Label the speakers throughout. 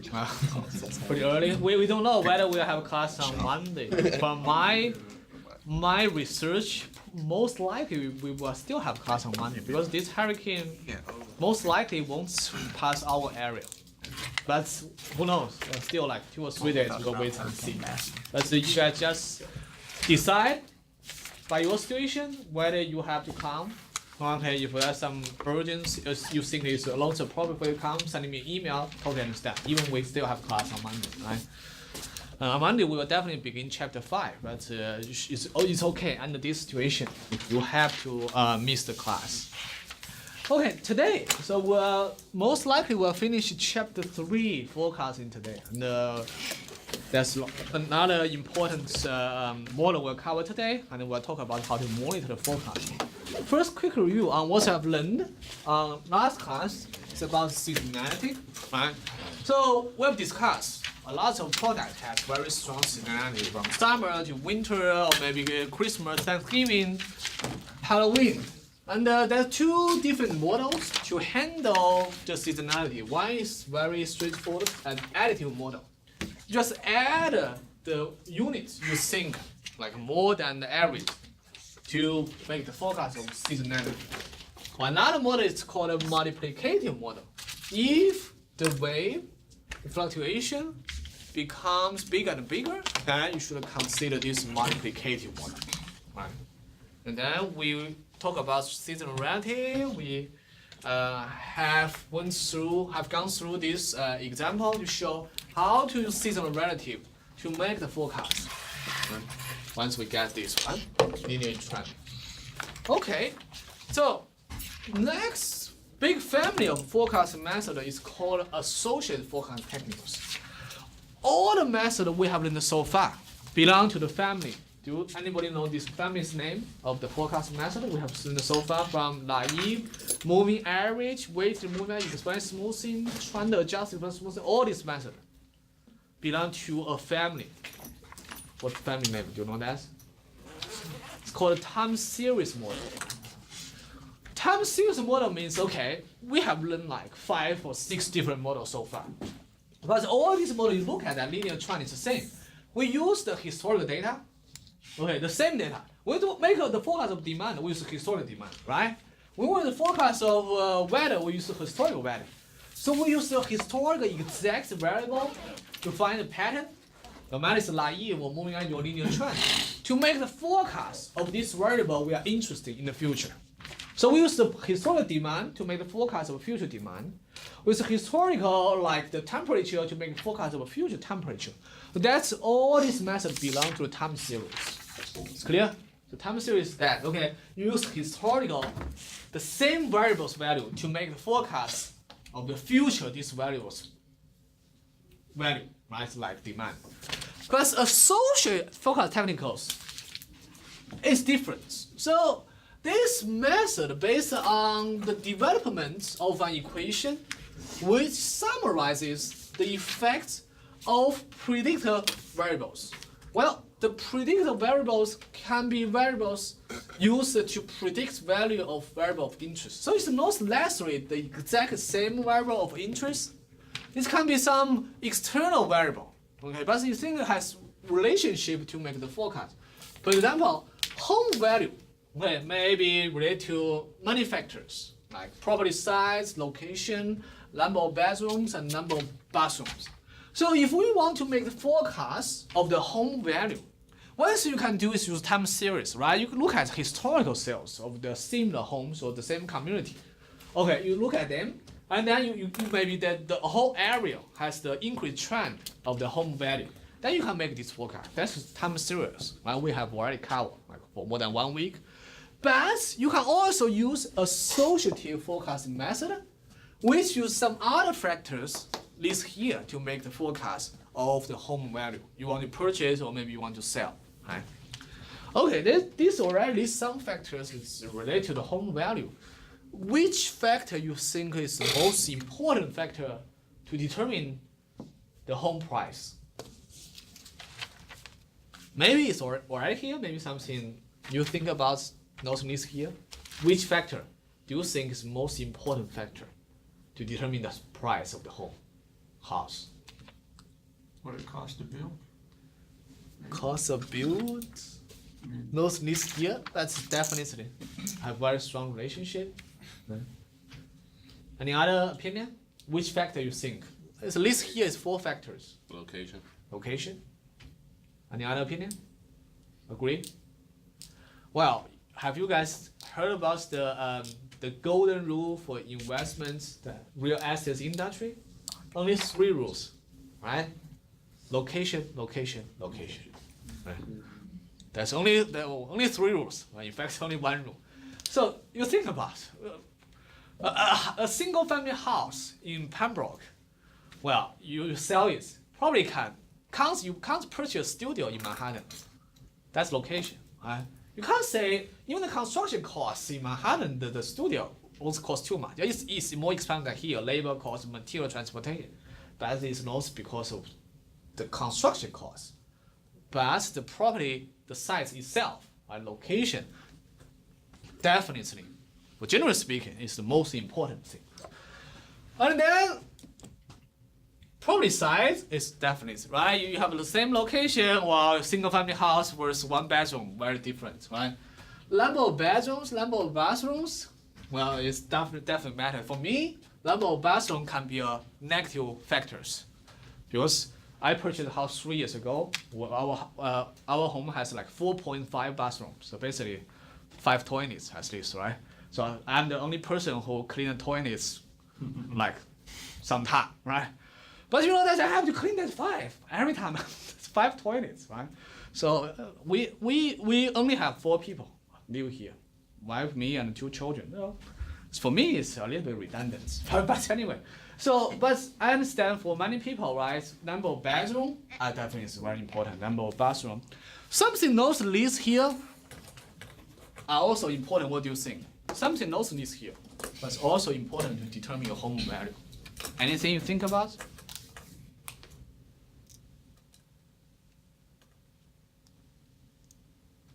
Speaker 1: Pretty early. We don't know whether we'll have a class on Monday. But my research, most likely we will still have class on Monday because this hurricane most likely won't pass our area. But who knows? Still like 2 or 3 days we'll wait and see. But you guys just decide by your situation whether you have to come. Okay, if there's some urgency, you think it's a long-term problem for you to come, send me an email, totally understand. Even we still have class on Monday, right? On Monday, we will definitely begin chapter 5, but it's okay under this situation. You have to miss the class. Okay, today, so most likely we'll finish chapter 3 forecasting today. And, there's another important model we'll cover today, and we'll talk about how to monitor the forecast. First, quick review on what I've learned last class. It's about seasonality, right? So we've discussed a lot of products have very strong seasonality from summer to winter, or maybe Christmas, Thanksgiving, Halloween. And there are 2 different models to handle the seasonality. One is very straightforward, an additive model. You just add the units you think like more than the average to make the forecast of seasonality. Another model is called a multiplicative model. If the wave fluctuation becomes bigger and bigger, then you should consider this multiplicative model. Right? And then we talk about seasonality. We have gone through this example to show how to use seasonal relative to make the forecast. Right? Once we get this one, linear trend. Okay, so next big family of forecasting method is called associated forecast techniques. All the methods we have learned so far belong to the family. Do anybody know this family's name of the forecast method we have learned so far, from naive, moving average, weighted moving average, expansion smoothing, trend adjusted smoothing, all these methods belong to a family. What family name? Do you know that? It's called a time series model. Time series model means, okay, we have learned like 5 or 6 different models so far. But all these models you look at, that linear trend is the same. We use the historical data, okay, the same data. We do make the forecast of demand, we use historical demand, right? We want the forecast of weather, we use historical weather. So we use the historical exact variable to find the pattern, no matter it's naive or moving average or linear trend, to make the forecast of this variable we are interested in the future. So we use the historical demand to make the forecast of future demand. With the historical, like the temperature, to make the forecast of a future temperature. That's all these methods belong to the time series. It's clear? The time series is that, okay, you use historical, the same variables value to make the forecast of the future these variables value, right? Like demand. But associated forecast technicals is different. So this method based on the development of an equation which summarizes the effects of predictor variables. Well, the predictor variables can be variables used to predict value of variable of interest. So it's not necessarily the exact same variable of interest. This can be some external variable, okay? But you think it has relationship to make the forecast. For example, home value, okay, may be related to many factors like property size, location, number of bedrooms, and number of bathrooms. So if we want to make the forecast of the home value, what you can do is use time series, right? You can look at historical sales of the similar homes or the same community. Okay, you look at them, and then you maybe that the whole area has the increased trend of the home value. Then you can make this forecast. That's time series, right? We have already covered like for more than 1 week. But you can also use associative forecasting method, which use some other factors listed here to make the forecast of the home value you want to purchase or maybe you want to sell. Right? Okay, this already lists some factors is related to the home value. Which factor you think is the most important factor to determine the home price? Maybe it's already here, maybe something you think about not listed here. Which factor do you think is the most important factor to determine the price of the home house?
Speaker 2: What it costs to build?
Speaker 1: Cost of build, those lists here, that's definitely have very strong relationship. Any other opinion? Which factor you think? This list here is 4 factors.
Speaker 3: Location.
Speaker 1: Location. Any other opinion? Agree? Well, have you guys heard about the golden rule for investments, the real estate industry? Only 3 rules, right? Location, location, location. Right? There's only 3 rules. Well, in fact, only 1 rule. So you think about a single-family house in Pembroke. Well, you sell it, probably you can't purchase a studio in Manhattan. That's location, right? You can't say even the construction costs in Manhattan, the studio also costs too much. It's more expensive than here, labor costs, material transportation. But it's not because of the construction costs, but the property, the site itself, right? Location, definitely, but generally speaking, is the most important thing. And then property size is definitely, right? You have the same location, while single family house versus 1 bedroom, very different, right? Number of bedrooms, number of bathrooms, well, it's definitely matter. For me, number of bathroom can be a negative factors, because I purchased a house 3 years ago. Our home has like 4.5 bathrooms, so basically 5 toilets at least, right? So I'm the only person who clean the toilets like sometime, right? But you know that I have to clean that 5 every time. It's 5 toilets, right? So we only have 4 people live here, wife, me, and 2 children. No, for me it's a little bit redundant, but anyway. So, but I understand for many people, right? Number of bedroom, definitely is very important. Number of bathroom, something those lists here are also important. What do you think? Something those lists here, but it's also important to determine your home value. Anything you think about?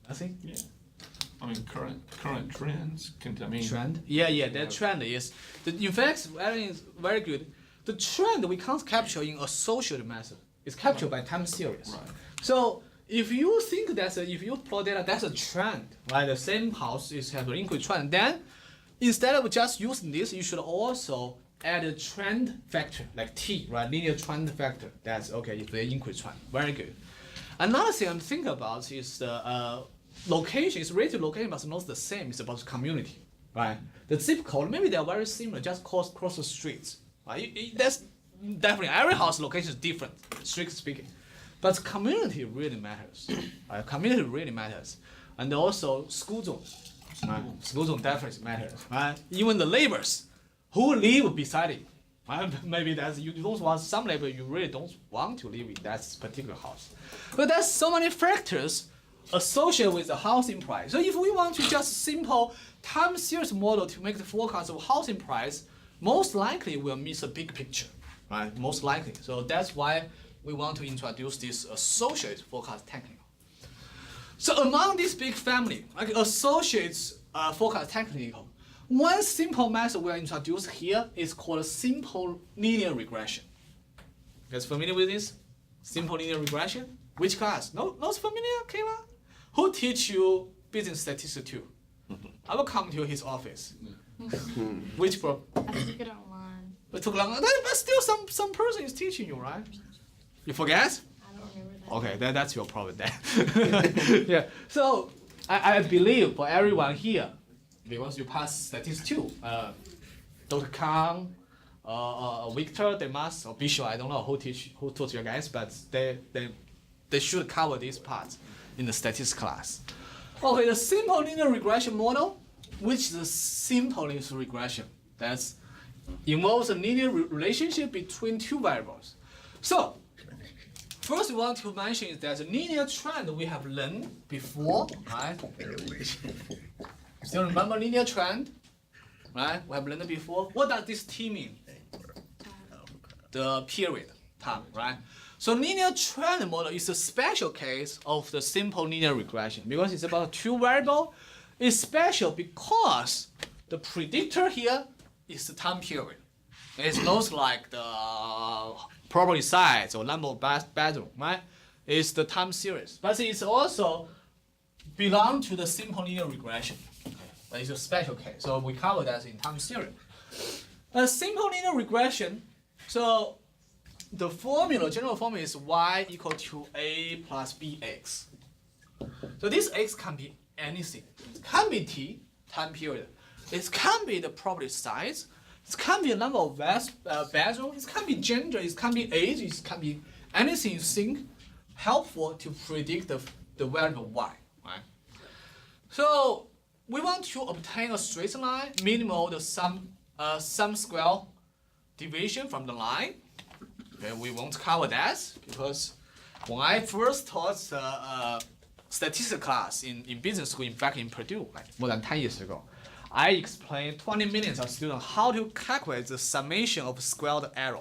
Speaker 1: Nothing?
Speaker 2: Yeah. I mean, current trends can, I mean.
Speaker 1: Trend? Yeah, that trend is, in fact, very good. The trend we can't capture in associated method. It's captured by time series.
Speaker 2: Right.
Speaker 1: So if you think if you plot data, that's a trend, right? The same house is have an increase trend. Then instead of just using this, you should also add a trend factor, like T, right? Linear trend factor. That's okay, it's the increase trend. Very good. Another thing I'm thinking about is the location. It's related to location, but it's not the same. It's about community, right? The zip code, maybe they're very similar, just cross the streets. Right? That's definitely, every house location is different, strictly speaking. But community really matters. Right? Community really matters. And also school zone. Right? School zone definitely matters. Right? Even the neighbors who live beside it. Right? Maybe that's, you don't want some neighbor, you really don't want to live in that particular house. But there's so many factors associated with the housing price. So if we want to just simple time series model to make the forecast of housing price, most likely we'll miss a big picture, right? Most likely. So that's why we want to introduce this associated forecast technique. So among this big family, like associates forecast technical, one simple method we introduce here is called simple linear regression. You guys familiar with this? Simple linear regression? Which class? Not familiar, Kayla? Who teach you business statistics 2? I will come to his office. Which pro?
Speaker 4: I took it online.
Speaker 1: It took long, but still some person is teaching you, right? You forget?
Speaker 4: I don't remember that.
Speaker 1: Okay, that's your problem then. Yeah. So I believe for everyone here, because you pass statistics 2, Dr. Kang, Victor, Demas, or Bishop, I don't know who taught you guys, but they should cover these parts in the statistics class. Okay, the simple linear regression model, which is a simple linear regression that involves a linear relationship between 2 variables. So, first we want to mention is that the linear trend we have learned before, right? Still remember linear trend, right? We have learned before. What does this T mean? The period, time, right? So linear trend model is a special case of the simple linear regression because it's about 2 variables. It's special because the predictor here is the time period. It's not like the property size or number of bedroom, right? Is the time series, but it's also belong to the simple linear regression. Okay. But it's a special case, so we cover that in time series. A simple linear regression, so the formula, general formula is y equal to a plus bx. So this x can be anything. It can be t, time period. It can be the property size. It can be a number of bedroom. It can be gender. It can be age. It can be anything you think helpful to predict the variable y. Right? So we want to obtain a straight line, minimal the sum square deviation from the line. Okay, we won't cover that because when I first taught statistics class in business school back in Purdue, like more than 10 years ago, I explained 20 minutes of students how to calculate the summation of squared error.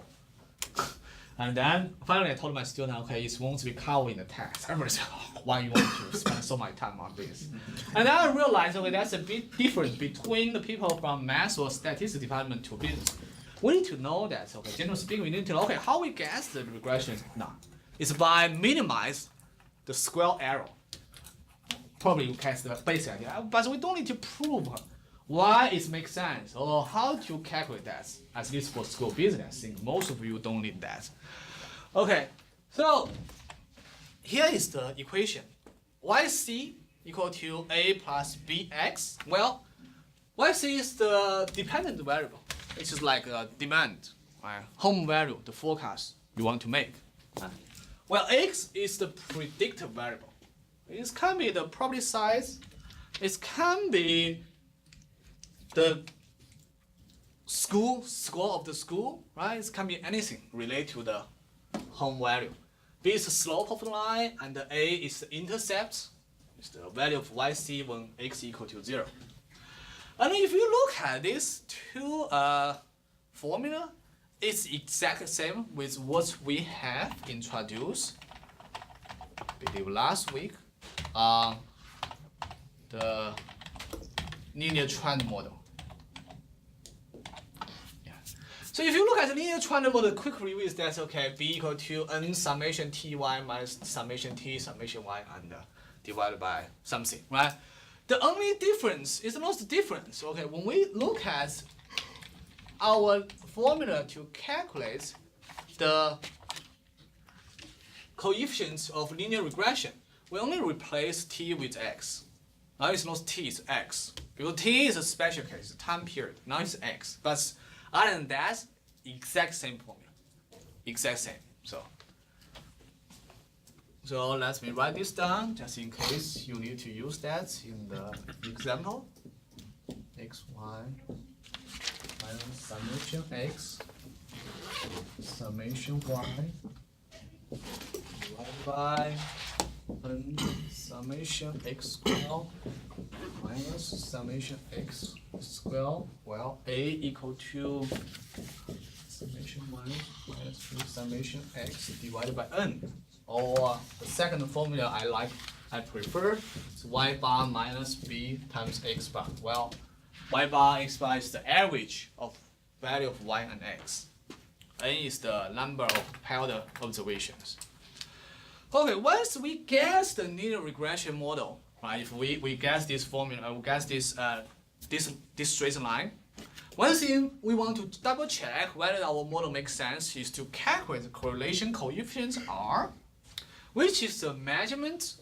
Speaker 1: And then finally I told my student, okay, it won't be covered in the text. Everybody said, oh, why you want to spend so much time on this? And then I realized, okay, that's a big difference between the people from math or statistics department to business. We need to know that, okay, generally speaking, we need to know, okay, how we guess the regression? No, it's by minimize the square error. Probably you catch the basic idea, but we don't need to prove why it makes sense or how to calculate that. At least for school business, I think most of you don't need that. Okay, so here is the equation. YC equal to a plus bx. Well, YC is the dependent variable. It's just like a demand, right? Home value, the forecast you want to make. Well, x is the predictive variable. It can be the property size. It can be the score of the school, right? It can be anything related to the home value. B is the slope of the line, and the A is the intercept. It's the value of YC when x equal to 0. And if you look at these two formula, it's exactly the same with what we have introduced, I believe last week, the linear trend model. Yeah. So if you look at the linear trend model, the quick review is that, okay, B equal to n summation ty minus summation t summation y and divided by something, right? The only difference is the most difference. Okay, when we look at our formula to calculate the coefficients of linear regression, we only replace t with x. Now it's not t, it's x. Because t is a special case, time period. Now it's x. But other than that, exact same formula. Exact same. So let me write this down just in case you need to use that in the example. xy minus summation x summation y divided by n summation x squared minus summation x squared. Well, a equal to summation y minus 3 summation x divided by n. Or the second formula I prefer is y bar minus b times x bar. Well, y bar x bar is the average of value of y and x. N is the number of paired observations. Okay, once we guess the linear regression model, right? If we guess this formula, we guess this straight line. One thing we want to double check whether our model makes sense is to calculate the correlation coefficients R, which is the measurement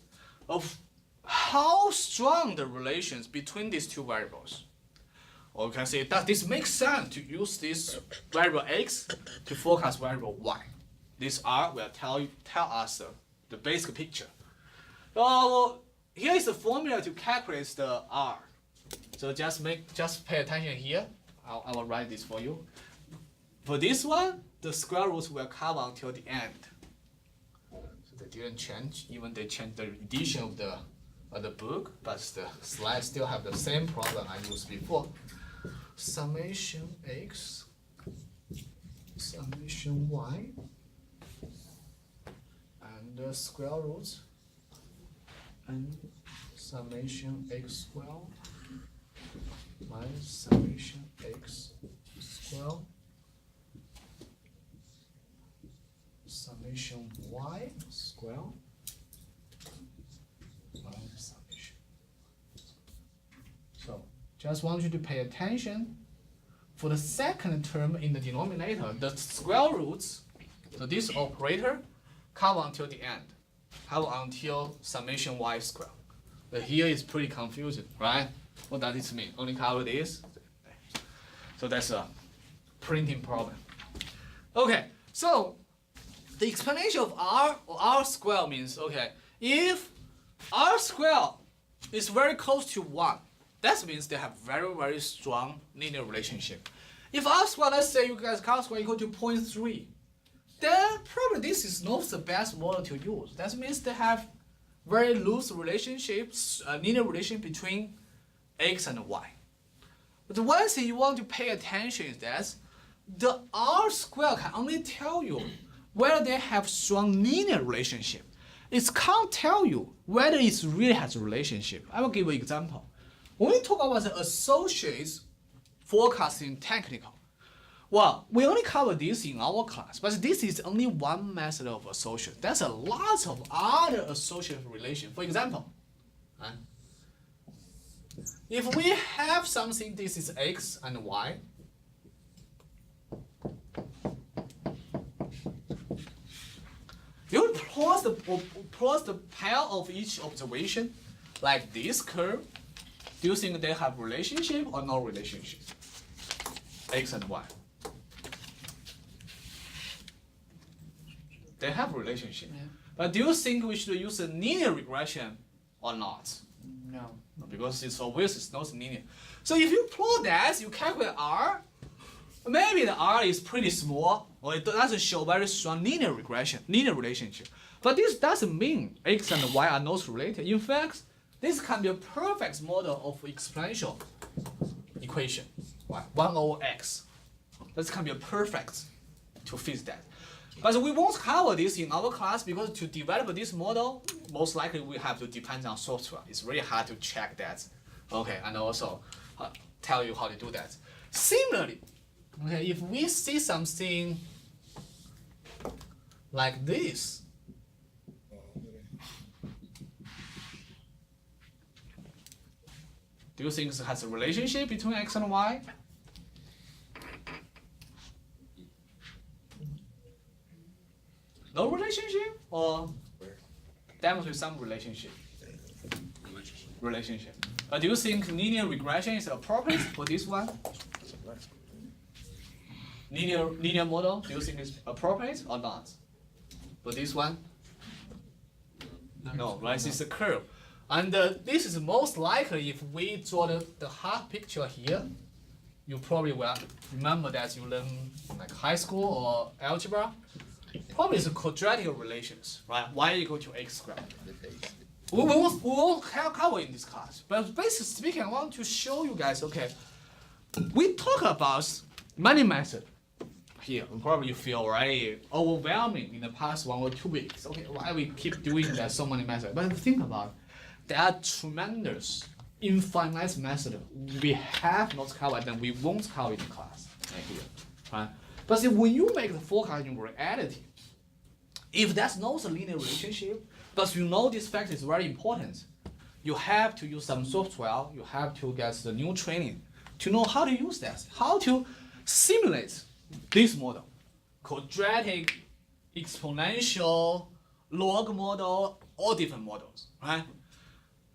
Speaker 1: of how strong the relations between these two variables. Or you can say, does this make sense to use this variable x to forecast variable y? This R will tell us the basic picture. So here is the formula to calculate the R. So just pay attention here. I will write this for you. For this one, the square roots will cover until the end. They didn't change, even they changed the edition of the book, but the slides still have the same problem I used before. Summation x, summation y, and the square roots, and summation x squared minus summation x squared summation y square summation. So just want you to pay attention. For the second term in the denominator, the square roots, so this operator, cover until the end, cover until summation y square. But here is pretty confusing, right? What does this mean? Only cover this? So that's a printing problem. Okay, so the explanation of r or r square means, okay, if r square is very close to 1, that means they have very, very strong linear relationship. If r square, let's say you guys r square equal to 0.3, then probably this is not the best model to use. That means they have very loose relationships, linear relation between x and y. But the one thing you want to pay attention is that the r square can only tell you whether they have strong linear relationship. It can't tell you whether it really has a relationship. I will give you an example. When we talk about the associates forecasting technical, well, we only cover this in our class, but this is only one method of associate. There's a lot of other associate relation. For example, if we have something, this is x and y, you plot the pair of each observation, like this curve. Do you think they have relationship or no relationship? X and y. They have relationship.
Speaker 3: Yeah.
Speaker 1: But do you think we should use a linear regression or not?
Speaker 3: No.
Speaker 1: Because it's obvious it's not linear. So if you plot that, you calculate r, maybe the r is pretty small, or it doesn't show very strong linear regression, linear relationship. But this doesn't mean x and y are not related. In fact, this can be a perfect model of exponential equation. 1 over x. This can be a perfect to fit that. But we won't cover this in our class because to develop this model, most likely we have to depend on software. It's really hard to check that. Okay, and also tell you how to do that. Similarly, okay, if we see something like this, do you think it has a relationship between x and y? No relationship, or demonstrate some relationship? Relationship. But do you think linear regression is appropriate for this one? Linear model, do you think it's appropriate or not? For this one? No, right? It's a curve. And this is most likely if we draw the half picture here, you probably will remember that you learn like high school or algebra. Probably it's quadratic relations, right? Y equal to x squared. We won't cover in this class, but basically speaking, I want to show you guys, okay, we talk about many methods here. Probably you feel already overwhelming in the past 1 or 2 weeks. Okay, why we keep doing that so many methods? But think about it. There are tremendous, infinite methods we have not covered and we won't cover in class right here, right? But see, when you make the forecast in reality, if there's no linear relationship, but you know this fact is very important, you have to use some software, you have to get the new training to know how to use that, how to simulate this model, quadratic, exponential, log model, all different models, right?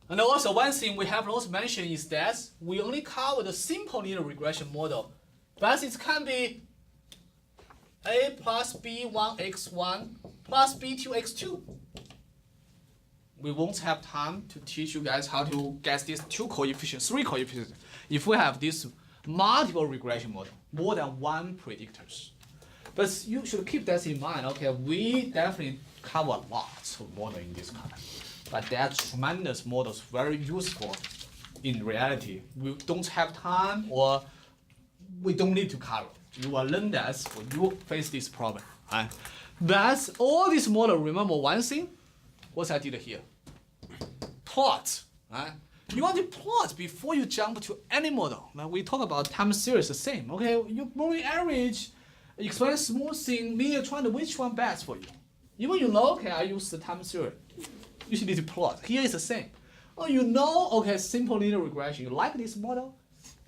Speaker 1: And also one thing we have not mentioned is that we only cover the simple linear regression model, but it can be a plus b1x1 plus b2x2. We won't have time to teach you guys how to get these 2 coefficients, 3 coefficients, if we have this multiple regression model, more than 1 predictors. But you should keep that in mind, okay? We definitely cover lots of models in this class, but there are tremendous models very useful in reality. We don't have time or we don't need to cover. You will learn that when you face this problem. Right? That's all this model. Remember one thing? What I did here? Plot. Right? You want to plot before you jump to any model. Now we talk about time series the same. Okay, you moving average explain smoothing, linear trend, which one best for you? Even you know, okay, I use the time series. Usually to plot. Here is the same. Oh, you know, okay, simple linear regression. You like this model?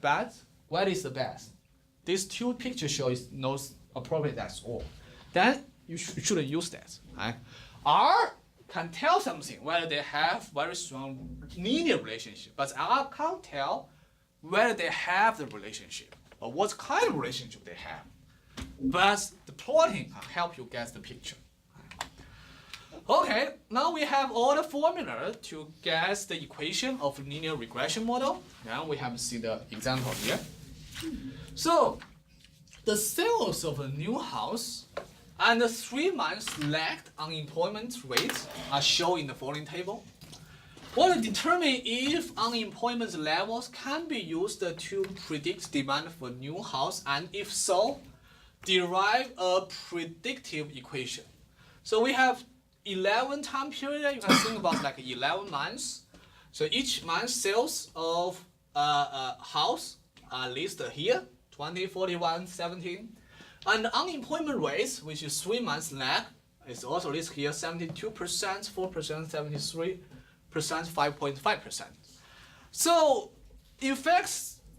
Speaker 1: But what is the best? These two pictures show is not appropriate at all. Then you shouldn't use that. Right? R can tell something whether they have very strong linear relationship, but R can't tell whether they have the relationship or what kind of relationship they have. But the plotting can help you get the picture. Okay, now we have all the formula to guess the equation of linear regression model. Now we have seen the example here. So the sales of a new house and the 3 months lagged unemployment rate are shown in the following table. What will determine if unemployment levels can be used to predict demand for new house, and if so, derive a predictive equation. So we have 11 time period. You can think about like 11 months. So each month sales of a house are listed here, 20, 41, 17. And the unemployment rates, which is 3 months lag, is also listed here, 72%, 4%, 73%, 5.5%. So in fact,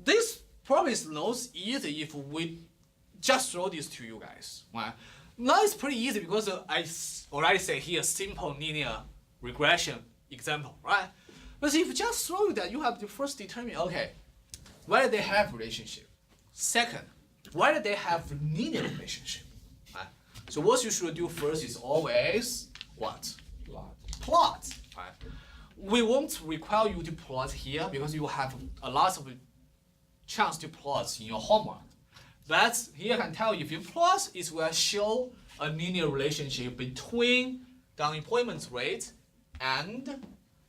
Speaker 1: this problem is not easy if we just throw this to you guys. Right? Now it's pretty easy because I already say here simple linear regression example, right? But if you just throw that, you have to first determine, okay, whether they have relationship. Second, whether they have linear relationship. Right? So what you should do first is always what? Plot. Right? We won't require you to plot here because you have a lot of chance to plot in your homework. But here I can tell you, if you plot, it will show a linear relationship between the unemployment rate and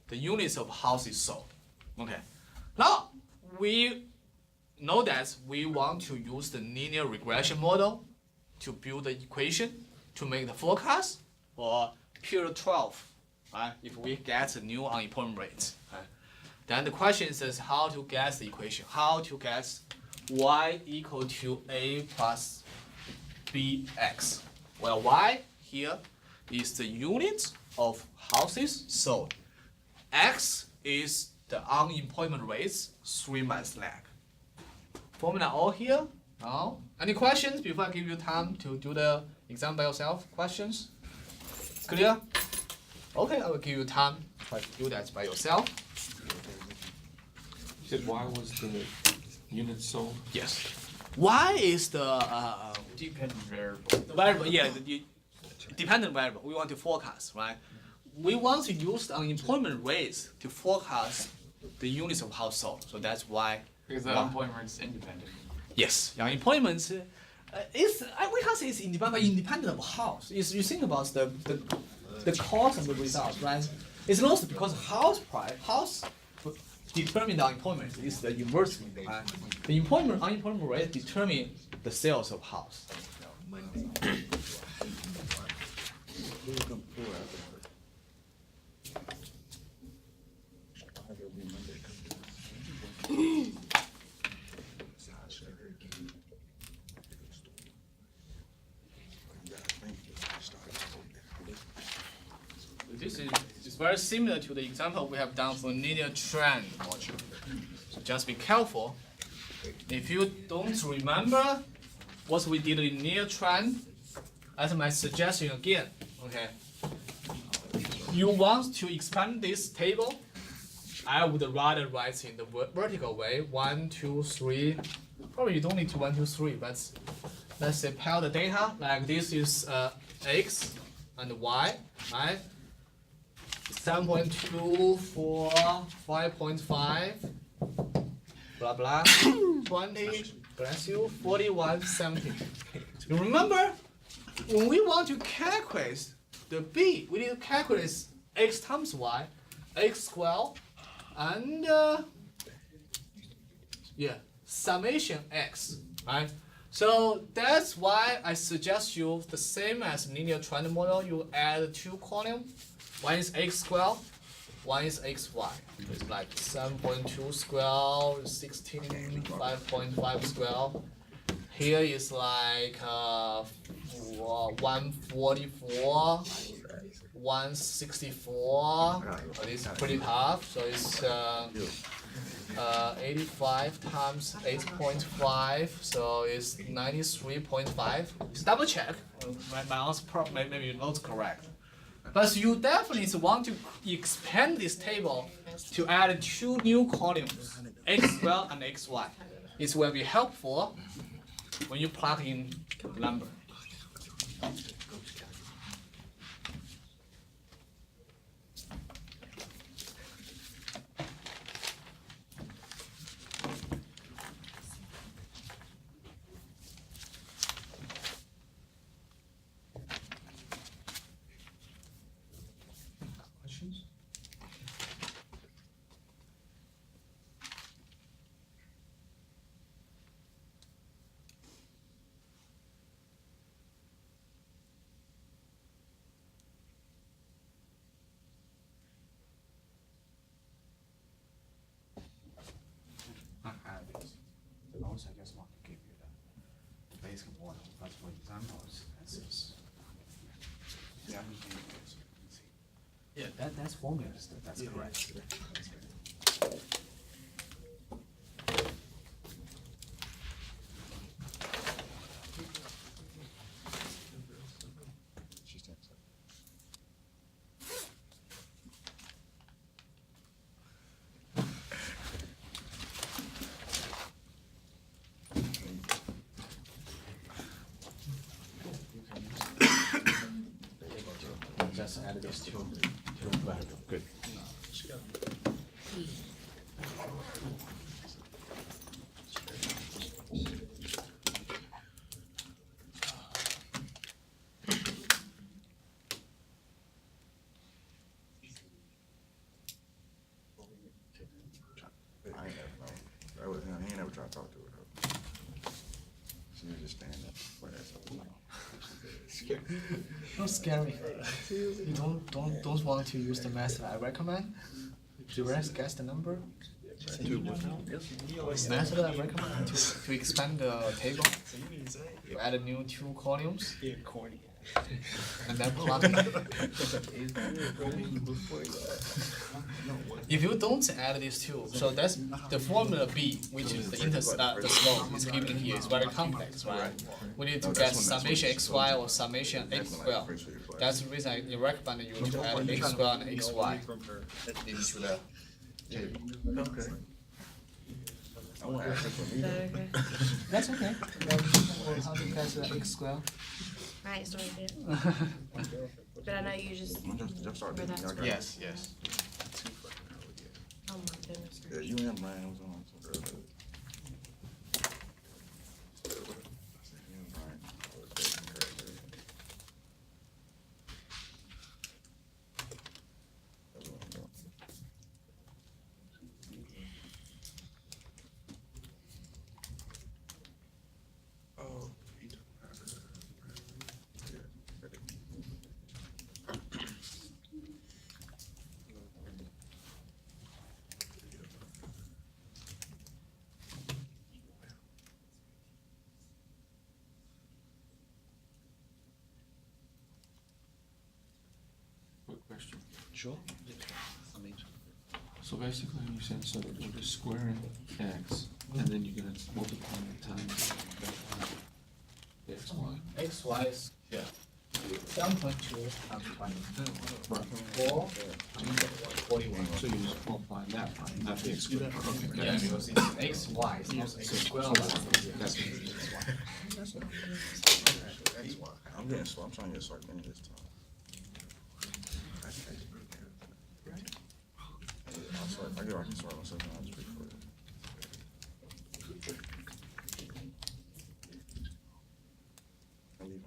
Speaker 1: the units of houses sold. Okay. Now we know that we want to use the linear regression model to build the equation to make the forecast for period 12. Right? If we get the new unemployment rate. Right? Then the question is how to get the equation, how to get y equal to a plus bx. Well, y here is the unit of houses sold. X is the unemployment rates 3 months lag. Formula all here. Now, any questions before I give you time to do the exam by yourself? Questions? Clear? Okay, I will give you time to try to do that by yourself.
Speaker 2: You said Y was the unit sold?
Speaker 1: Yes. Y is the
Speaker 3: Dependent variable.
Speaker 1: the variable, yeah, the dependent variable. We want to forecast, right? We want to use the unemployment rates to forecast the units of household. So that's why.
Speaker 3: Because the unemployment rate is independent.
Speaker 1: Yes, the unemployment is we can't say it's independent, but independent of house. Is you think about the cost of the results, right? It's not because house determine the unemployment. It's the inverse, right? The unemployment rate determine the sales of house. This is very similar to the example we have done for linear trend module. So just be careful. If you don't remember what we did in linear trend, that's my suggestion again. Okay. You want to expand this table, I would rather write in the vertical way, 1, 2, 3. Probably you don't need to 1, 2, 3, but let's say pair the data, like this is x and y, right? 7.2 for 5.5, blah blah, 20, bless you, 41, 70. You remember, when we want to calculate the b, we need to calculate x times y, x squared, and summation x, right? So that's why I suggest you the same as linear trend model. You add 2 columns. One is x squared, one is xy. It's like 7.2 squared, 16, 5.5 squared, Here is like 144, 164. It's pretty tough. So it's 85 times 8.5. So it's 93.5. Just double check. My answer maybe your notes correct. But you definitely want to expand this table to add 2 new columns, x12 and xy. It will be helpful when you plug in the number. Questions?
Speaker 5: The notes I just want to give you the basic model, but for examples, this is. Yeah, that's formulas, that's correct. Just add these two values. Good.
Speaker 6: He ain't never tried to talk to her though. She was just standing up.
Speaker 1: Don't scare me. You don't want to use the method I recommend. Direct guess the number. Method I recommend to expand the table. You add a new 2 columns. And then plug in. If you don't add these 2, so that's the formula B, which is the slope is given here, is very complex, right? We need to get summation xy or summation x12. That's the reason I recommend you to add x12 and xy into the table.
Speaker 6: Okay. I want to ask this for me.
Speaker 4: Okay.
Speaker 1: That's okay. How to guess the x12?
Speaker 4: Right, so right there. But I know you just.
Speaker 6: Just start
Speaker 4: for
Speaker 6: doing
Speaker 4: that.
Speaker 6: it.
Speaker 1: Yes, yes.
Speaker 4: Oh my goodness.
Speaker 6: Yeah, you and Brian was on some earlier. Oh, he took
Speaker 2: Quick question.
Speaker 5: Sure.
Speaker 2: So basically, you said so we're just squaring x, and then you're gonna multiply it times the xy.
Speaker 1: xy is 7.2 times 20.
Speaker 2: Right.
Speaker 1: 4, 41.
Speaker 2: So you just multiply that by, not the x squared. Okay, got
Speaker 1: Yeah,
Speaker 2: it.
Speaker 1: because it's xy, it's not x12.
Speaker 2: That's it.
Speaker 6: I'm getting slow. I'm trying to get started in this time. I get I can start myself now. Just wait for it. I leave him.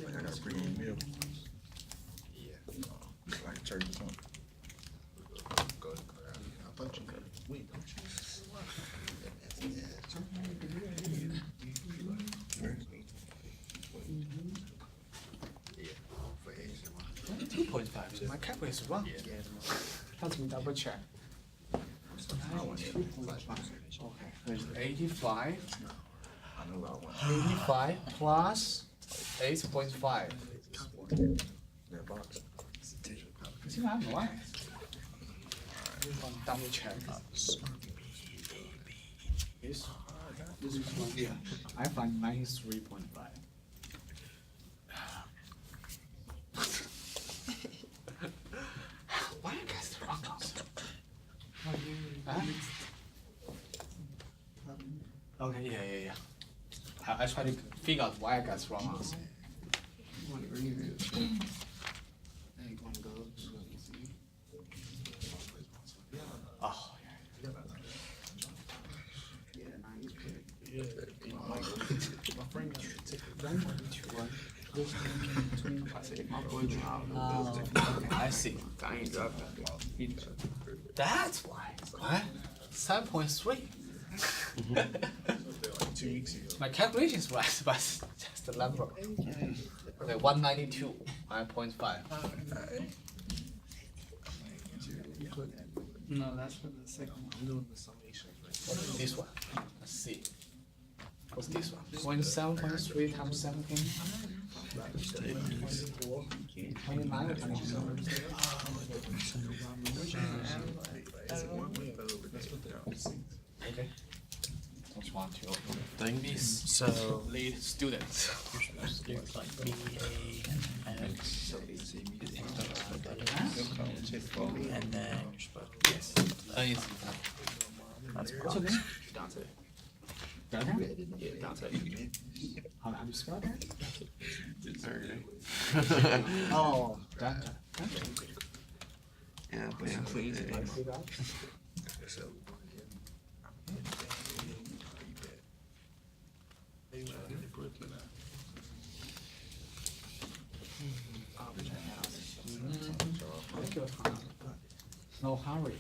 Speaker 6: I got a pre-game meal. Like church or something.
Speaker 1: So my calculator is wrong. Let me double check.
Speaker 5: Okay, there's 85.
Speaker 6: I know about one.
Speaker 5: 85 plus 8.5.
Speaker 6: That box.
Speaker 5: I think I'm right. Double check. This one here. I find 93.5. Why I guess the wrong answer? Huh? Okay, yeah. I try to figure out why I got the wrong answer. Oh, I see. That's why. What? 7.3. My calculation is right, but just the number. Okay, 192.5.
Speaker 7: No, that's for the second one. I'm doing the summation.
Speaker 5: This one. Let's see. What's this one? 27.3 times 17. 29 or 27? Okay. Which one to open? This. So lead students.
Speaker 7: And then
Speaker 5: Yes.
Speaker 7: that's
Speaker 5: What's your name? Dante. Dante? Yeah, Dante. How do you spell that? Oh, Dante.
Speaker 6: Yeah, please.
Speaker 5: Take your time. No hurry.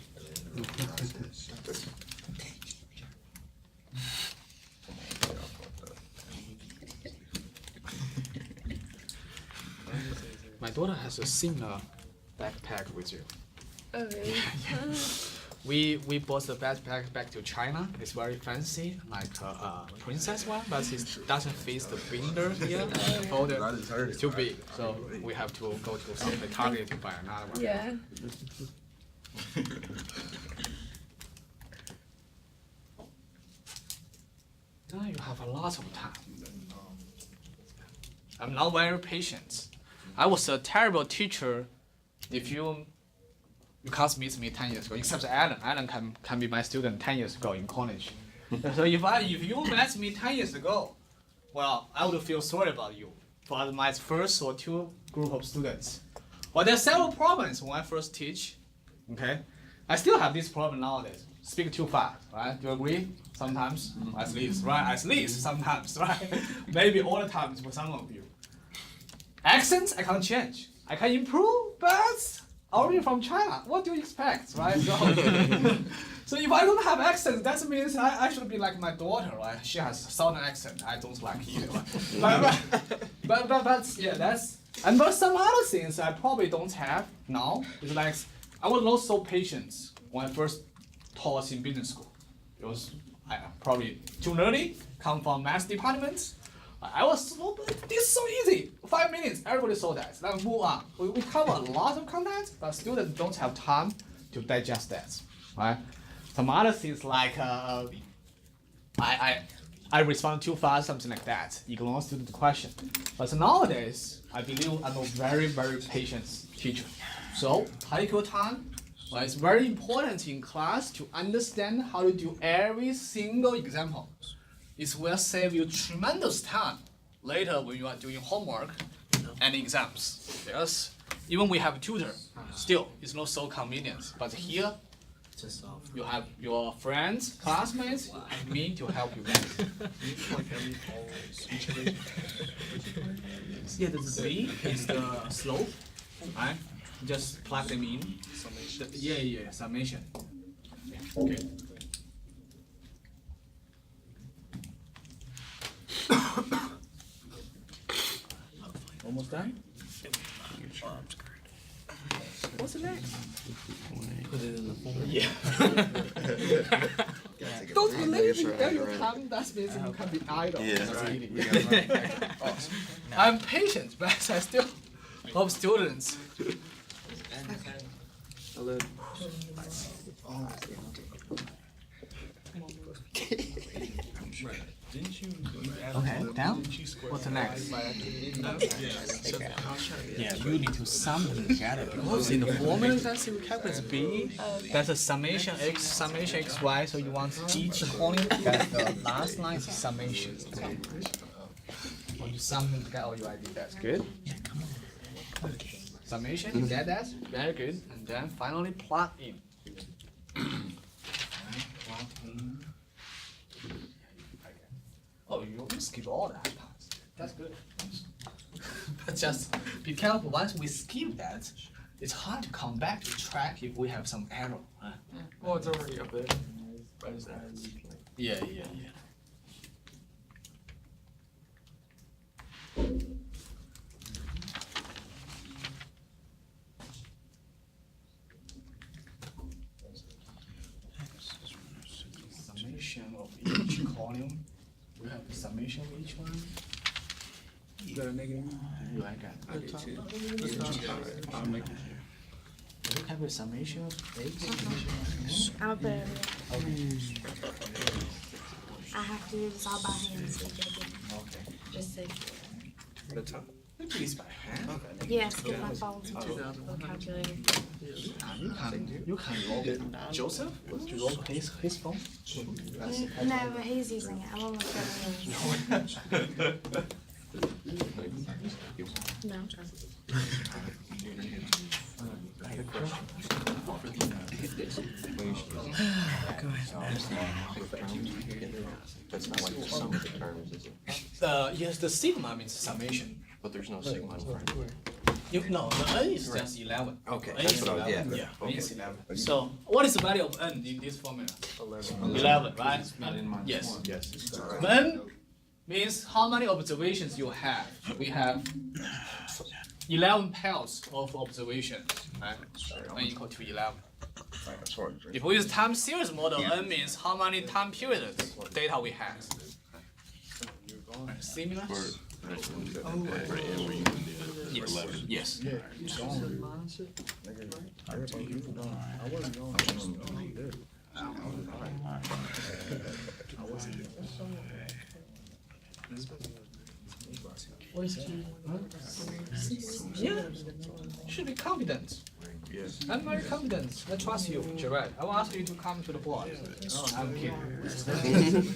Speaker 5: My daughter has a similar backpack with you.
Speaker 4: Oh, really?
Speaker 5: We bought the backpack back to China. It's very fancy, like a princess one, but it doesn't fit the binder here. Folder is too big, so we have to go to some Target to buy another one.
Speaker 4: Yeah.
Speaker 5: Now you have a lot of time. I'm not very patient. I was a terrible teacher. If you can't meet me 10 years ago, except Alan. Alan can be my student 10 years ago in college. So if you met me 10 years ago, well, I would feel sorry about you for my first or two group of students. But there are several problems when I first teach. Okay, I still have this problem nowadays. Speak too fast, right? Do you agree? Sometimes, at least, right? At least sometimes, right? Maybe all the times for some of you. Accents I can't change. I can improve, but originally from China. What do you expect, right? So, so if I don't have accent, that means I should be like my daughter, right? She has southern accent. I don't like either. But yeah, that's and but some other things I probably don't have now. It's like I was not so patient when I first taught in business school. It was probably too early. Come from math department. I was so, this is so easy. 5 minutes, everybody saw that. Then move on. We cover a lot of content, but students don't have time to digest that, right? Some other things like I respond too fast, something like that. Ignore student question. But nowadays, I believe I'm a very, very patient teacher. So take your time. Well, it's very important in class to understand how to do every single example. It will save you tremendous time later when you are doing homework and exams. Yes, even we have a tutor, still it's not so convenient. But here, you have your friends, classmates, and me to help you guys. Yeah, the Z is the slope, right? Just plug them in. Summation. Yeah, summation. Okay. Almost done? What's the next?
Speaker 7: Put it in the form.
Speaker 5: Yeah.
Speaker 6: Gotta
Speaker 5: Don't
Speaker 6: take
Speaker 5: be
Speaker 6: a break,
Speaker 5: lazy.
Speaker 6: make sure I
Speaker 5: Then
Speaker 6: get
Speaker 5: you
Speaker 6: ready.
Speaker 5: come. That means you can be idle.
Speaker 6: Yeah.
Speaker 5: Just
Speaker 6: Right.
Speaker 5: kidding. I'm patient, but I still love students.
Speaker 2: Hello.
Speaker 5: Okay, down. What's the next?
Speaker 7: Yeah, you need to sum them together.
Speaker 5: In the formula, that's we calculate b. That's a summation x, summation xy. So you want each column. That's the last line is summation. When you sum them together, all you ID. That's good. Summation, you get that? Very good. And then finally plug in. Oh, you skip all that part. That's good. But just be careful. Once we skip that, it's hard to come back to track if we have some error. Huh?
Speaker 3: Well, it's already up there.
Speaker 5: Yeah. Summation of each column. We have the summation of each one.
Speaker 7: You got a negative?
Speaker 5: You like that?
Speaker 7: I do too.
Speaker 2: I'll make it.
Speaker 5: We have a summation of x.
Speaker 4: I'll put it I have to do this all by hand, so
Speaker 5: Okay.
Speaker 4: just say.
Speaker 7: The top.
Speaker 5: Please by hand.
Speaker 4: Yes, get my phone to the calculator.
Speaker 5: You can log Joseph? You log his phone?
Speaker 4: No, but he's using it. I'm almost done with it. No, I'm trying.
Speaker 8: That's not like the sum of the terms, is it?
Speaker 5: Yes, the sigma means summation.
Speaker 8: But there's no sigma in front of it.
Speaker 5: No, the n is just 11.
Speaker 8: Okay,
Speaker 5: N
Speaker 8: that's
Speaker 5: is
Speaker 8: what I was,
Speaker 5: 11.
Speaker 8: yeah.
Speaker 5: N is 11. So, what is the value of n in this formula? 11, right?
Speaker 2: Not in mine.
Speaker 5: Yes.
Speaker 8: Yes.
Speaker 5: N means how many observations you have. We have 11 pairs of observations, right? N equal to 11. If we use time series model, n means how many time periods data we have. Similar? Yes. Yes. What is it? Yeah. Should be confident.
Speaker 6: Yes.
Speaker 5: I'm very confident. I trust you, Jared. I will ask you to come to the board. No, I'm kidding.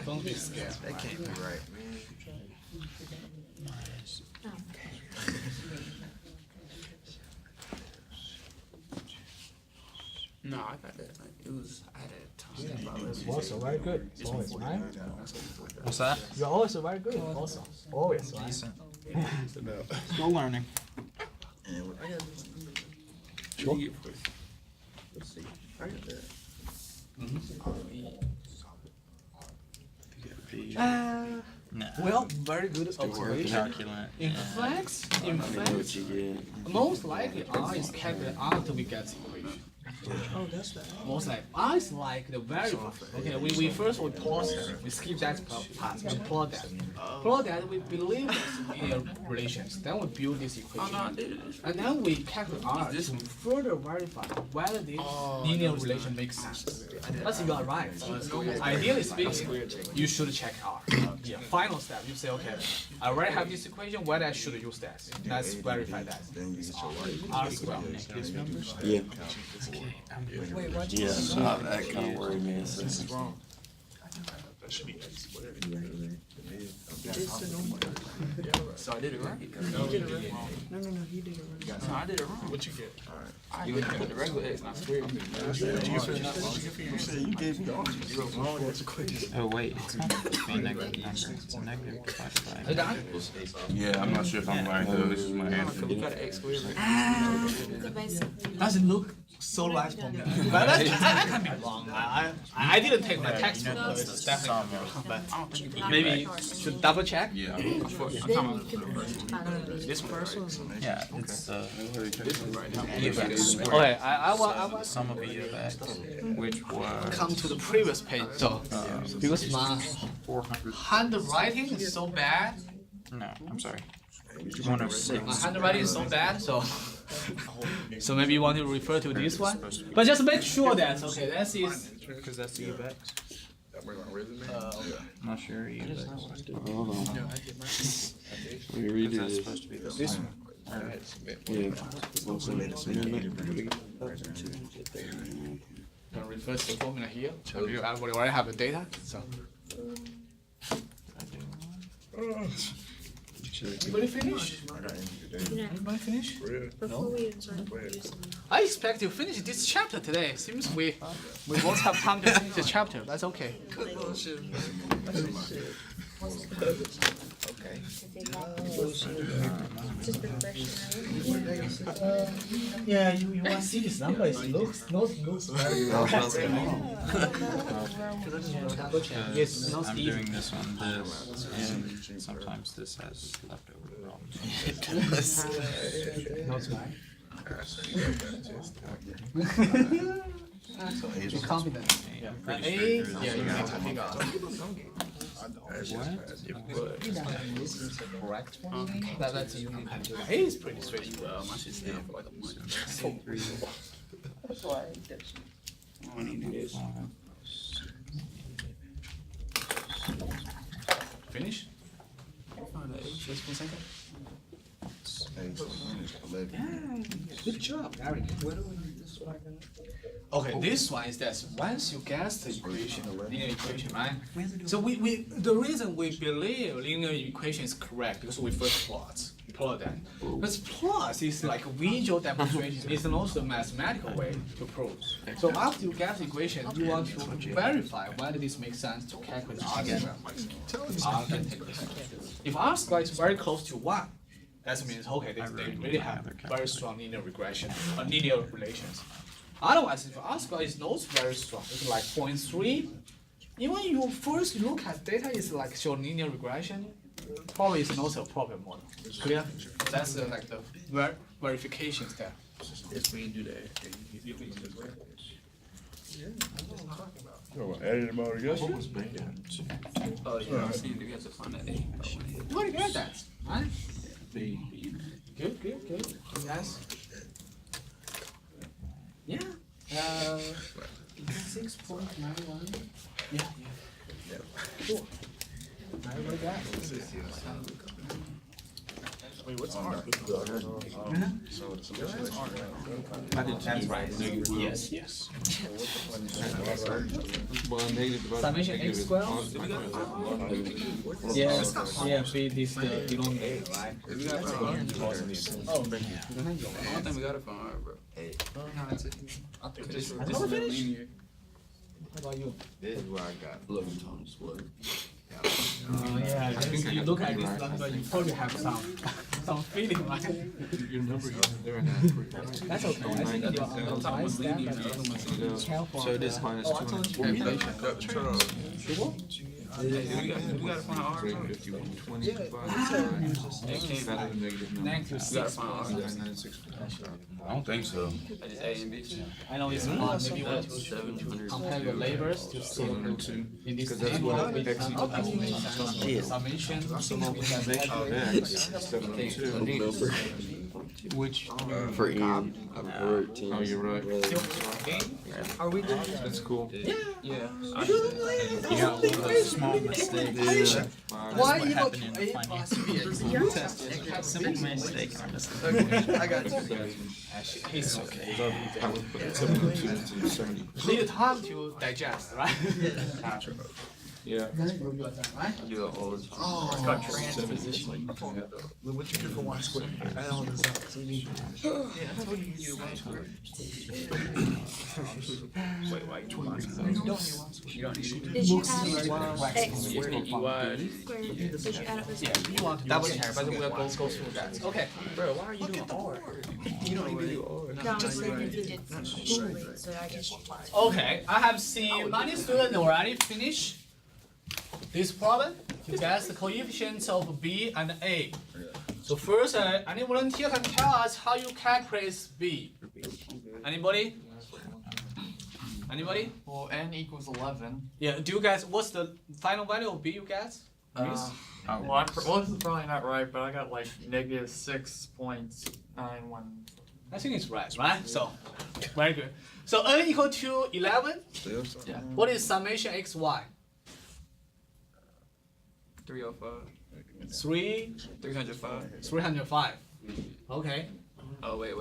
Speaker 5: Don't be scared.
Speaker 6: That can't be right, man.
Speaker 7: No, I got that. It was, I had a
Speaker 5: It's also very good. Always, right?
Speaker 7: What's that?
Speaker 5: You're always very good. Also, always, right?
Speaker 7: Still learning.
Speaker 6: And I got
Speaker 7: Sure.
Speaker 6: let's see. I got that.
Speaker 5: Well, very good observation.
Speaker 7: Calculate.
Speaker 5: In fact, most likely R is calculated after we get the equation.
Speaker 7: Oh, that's that.
Speaker 5: Most likely, R is like the variable. Okay, we first we pause, we skip that part, we plot that. Plot that, we believe there's linear relations. Then we build this equation. And then we calculate R to further verify whether this linear relation makes sense. That's if you are right. Ideally speaking, you should check R. Yeah, final step, you say, okay, I already have this equation, whether I should use that. Let's verify that.
Speaker 6: Then you get your
Speaker 5: R is well.
Speaker 8: Yeah. Yeah, so that kind of worried me.
Speaker 3: So I did it right.
Speaker 7: No, he did it right.
Speaker 3: So I did it wrong. What you get? You would have the regular X, not square.
Speaker 6: You said you gave me all these equations.
Speaker 9: Oh wait, it's not supposed to be a negative number. It's a negative divided
Speaker 5: Are you
Speaker 9: by.
Speaker 5: done?
Speaker 8: Yeah, I'm not sure if I'm right though. This is my answer.
Speaker 3: We got an X squared.
Speaker 4: So basically,
Speaker 5: Doesn't look so right for me. But that can be wrong. I didn't take my textbook, but it's definitely wrong. But maybe should double check.
Speaker 8: Yeah.
Speaker 3: I'm talking about
Speaker 5: This person.
Speaker 9: Yeah, it's the
Speaker 3: Right.
Speaker 9: E of x squared.
Speaker 5: Okay, I want
Speaker 9: Sum of E of x, which was
Speaker 5: come to the previous page. So because my
Speaker 9: 400.
Speaker 5: handwriting is so bad.
Speaker 9: No, I'm sorry. 106.
Speaker 5: My handwriting is so bad, so maybe you want to refer to this one, but just make sure that okay, this is
Speaker 9: Because that's E of x.
Speaker 6: That bring my resume?
Speaker 9: I'm not sure E of x.
Speaker 2: Hold on.
Speaker 3: No, I did mine.
Speaker 2: Let me read
Speaker 9: That's
Speaker 2: this.
Speaker 9: supposed to be this one.
Speaker 5: gonna refer to the formula here. So you already have the data. So everybody finish? Everybody finish?
Speaker 4: Before we even started using
Speaker 5: I expect to finish this chapter today. Seems we won't have time to finish the chapter. That's okay.
Speaker 4: just refreshing.
Speaker 5: Yeah, you want to see this number? It looks very Yes, not
Speaker 9: I'm
Speaker 5: easy.
Speaker 9: doing this on this, and sometimes this has leftover problems.
Speaker 5: Not right. Be confident. Yeah. A, yeah, you need to figure out. Correct one. That's you can do. A is pretty straightforward.
Speaker 3: My shit's down for like a month.
Speaker 5: Finish? Just 1 second. Good job, Eric. Okay, this one is that once you guess the equation, linear equation, right? So we the reason we believe linear equation is correct because we first plot that. But plot is like a visual demonstration. It's also a mathematical way to prove. So after you guess the equation, you want to verify whether this makes sense to calculate the argument. If R squared is very close to 1, that means okay, they really have very strong linear regression or linear relations. Otherwise, if R squared is not very strong, it's like 0.3. Even you first look at data is like show linear regression, probably it's not a proper model. Clear? That's like the verification step.
Speaker 3: If we do that.
Speaker 6: Added them all together?
Speaker 3: Oh, yeah, I seen you guys to find that A.
Speaker 5: You already got that, right? Good. Yes. Yeah. 6.91. Yeah. Cool. I like that.
Speaker 6: Wait, what's R? So the solution is R.
Speaker 5: That's right. Yes.
Speaker 2: Well, negative divided by
Speaker 5: Summation
Speaker 2: negative
Speaker 5: x
Speaker 2: is
Speaker 5: squared?
Speaker 2: positive.
Speaker 5: Yeah, B this the denominator, right?
Speaker 3: We got it from R.
Speaker 5: Oh,
Speaker 3: I don't think we got it from R, bro. No, that's it. This is linear.
Speaker 5: How about you?
Speaker 8: This is where I got 11 times what?
Speaker 5: Yeah, you look at this number, you probably have some feeling, right?
Speaker 2: Your number there and
Speaker 5: That's okay. I think you're on the right step and careful.
Speaker 2: So this minus 240.
Speaker 5: Sure?
Speaker 3: We got it from R, bro.
Speaker 2: 5120 divided by better than negative
Speaker 5: Negative
Speaker 3: We got it
Speaker 5: 6.
Speaker 3: from R.
Speaker 2: 996.
Speaker 8: I don't think so.
Speaker 3: I just A and B.
Speaker 5: I know it's hard. Maybe you want to compare your labors to see in this
Speaker 2: Because that's
Speaker 5: table
Speaker 2: what
Speaker 5: with
Speaker 2: x equals
Speaker 5: summation.
Speaker 2: Which,
Speaker 8: For Ian, I've heard teams.
Speaker 2: oh, you're right.
Speaker 5: Are we doing
Speaker 2: That's cool.
Speaker 3: Yeah.
Speaker 9: You got a small mistake.
Speaker 5: Why
Speaker 9: What
Speaker 5: you go
Speaker 9: happened in
Speaker 5: to
Speaker 9: the
Speaker 5: A
Speaker 9: financial
Speaker 5: plus B?
Speaker 9: Simple mistake or mistake.
Speaker 5: I got you. He's okay. Need time to digest, right?
Speaker 2: Yeah.
Speaker 5: You are done, right?
Speaker 8: I do it all the time.
Speaker 5: What you do for 1 square? I don't know. So you need
Speaker 3: Wait, why you want You don't need it.
Speaker 4: Did you add x
Speaker 3: Y.
Speaker 4: squared? Did you add it with
Speaker 5: Yeah, you want to double check, but we'll go through that. Okay.
Speaker 3: Bro, why are you doing R? You don't even do R.
Speaker 4: No, I'm saying if you did poorly, so I just.
Speaker 5: Okay, I have seen many students already finish
Speaker 1: this problem to guess the coefficients of B and A. So first, any volunteer can tell us how you calculate B. Anybody? Anybody?
Speaker 3: Well, n equals 11.
Speaker 1: Yeah. Do you guys? What's the final value of B? You guys? Please.
Speaker 3: Well, this is probably not right, but I got like negative 6.91.
Speaker 1: I think it's right, right? So, very good. So n equal to 11.
Speaker 3: Yeah.
Speaker 1: What is summation x y?
Speaker 3: 305.
Speaker 1: 305.
Speaker 3: 305.
Speaker 1: Okay.
Speaker 3: Oh, wait.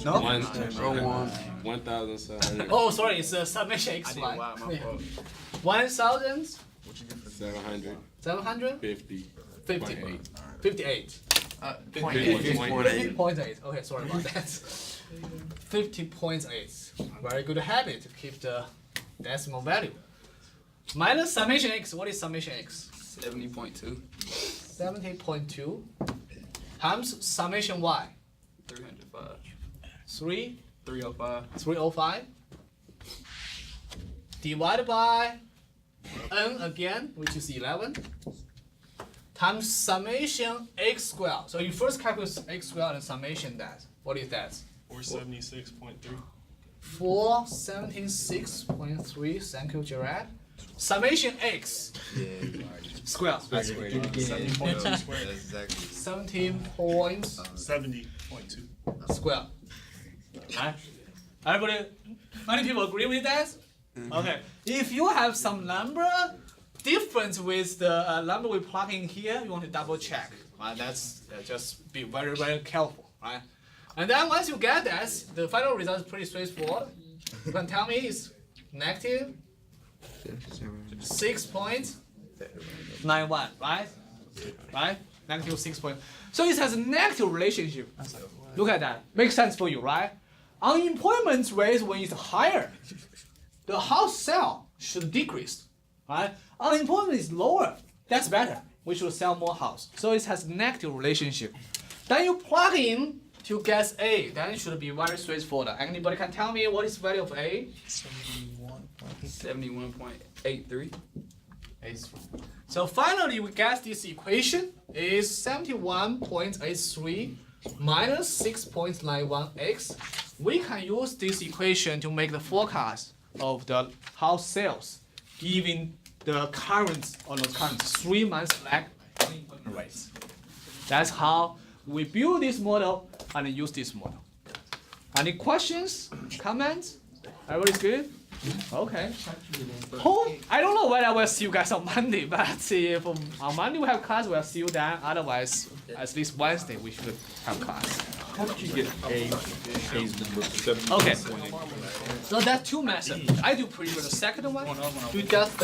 Speaker 1: No.
Speaker 9: 1,700.
Speaker 1: Oh, sorry. It's summation x
Speaker 3: I did
Speaker 1: y.
Speaker 3: wow, my fault.
Speaker 1: 1,750.
Speaker 9: 750.
Speaker 1: 58.
Speaker 3: 0.8.
Speaker 1: 50.8. Okay, sorry about that. 50.8. Very good habit to keep the decimal value. Minus summation x. What is summation x?
Speaker 3: 70.2.
Speaker 1: 70.2 times summation y.
Speaker 3: 305.
Speaker 1: 305
Speaker 3: 305.
Speaker 1: divided by n again, which is 11, times summation x squared. So you first calculate x squared and summation that. What is that?
Speaker 10: 476.3.
Speaker 1: 476.3. Thank you, Gerard. Summation x squared.
Speaker 10: 70.2 squared.
Speaker 1: 17
Speaker 10: 70.2.
Speaker 1: square. Right? Everybody, many people agree with that? Okay. If you have some number different with the number we plug in here, you want to double check. Right? That's just be very, very careful. Right? And then once you get that, the final result is pretty straightforward. You can tell me it's negative 6.91, right? Right? Negative 6 point. So it has a negative relationship. Look at that. Makes sense for you, right? Unemployment rate when it's higher, the house sale should decrease, right? Unemployment is lower. That's better. We should sell more house. So it has negative relationship. Then you plug in to guess A. Then it should be very straightforward. Anybody can tell me what is the value of A?
Speaker 3: 71.83.
Speaker 1: So finally, we guess this equation is 71.83 minus 6.91x. We can use this equation to make the forecast of the house sales, given the current, or not current, 3 months lag unemployment rates. That's how we build this model and use this model. Any questions, comments? Everybody's good? Okay. I don't know whether we'll see you guys on Monday, but if on Monday we have class, we'll see you then. Otherwise, at least Wednesday we should have class.
Speaker 2: How did you get A's number?
Speaker 1: Okay. So that's two methods. I do prefer the second one. You just